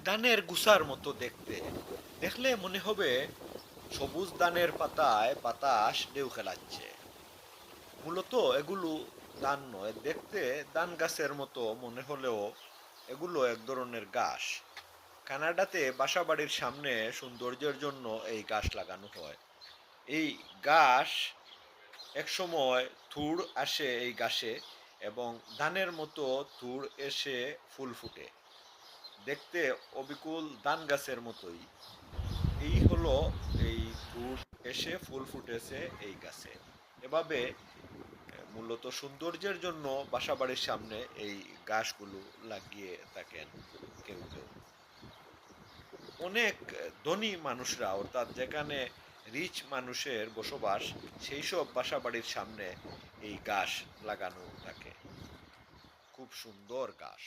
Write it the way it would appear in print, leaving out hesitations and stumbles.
ধানের গুছার মতো দেখতে। দেখলে মনে হবে সবুজ ধানের পাতায় বাতাস ঢেউ খেলাচ্ছে। মূলত এগুলো ধান নয়, দেখতে ধান গাছের মতো মনে হলেও এগুলো এক ধরনের ঘাস। কানাডাতে বাসাবাড়ির সামনে সৌন্দর্যের জন্য এই গাছ লাগানো হয়। এই ঘাস একসময় থুড় আসে এই গাছে, এবং ধানের মতো থুড় এসে ফুল ফুটে। দেখতে অবিকুল ধান গাছের মতোই। এই হলো এই থুড় এসে ফুল ফুটেছে এই গাছে। এভাবে মূলত সৌন্দর্যের জন্য বাসাবাড়ির সামনে এই গাছগুলো লাগিয়ে থাকেন কেউ কেউ। অনেক ধনী মানুষরা, অর্থাৎ যেখানে রিচ মানুষের বসবাস, সেই সব বাসাবাড়ির সামনে এই গাছ লাগানো থাকে। খুব সুন্দর গাছ।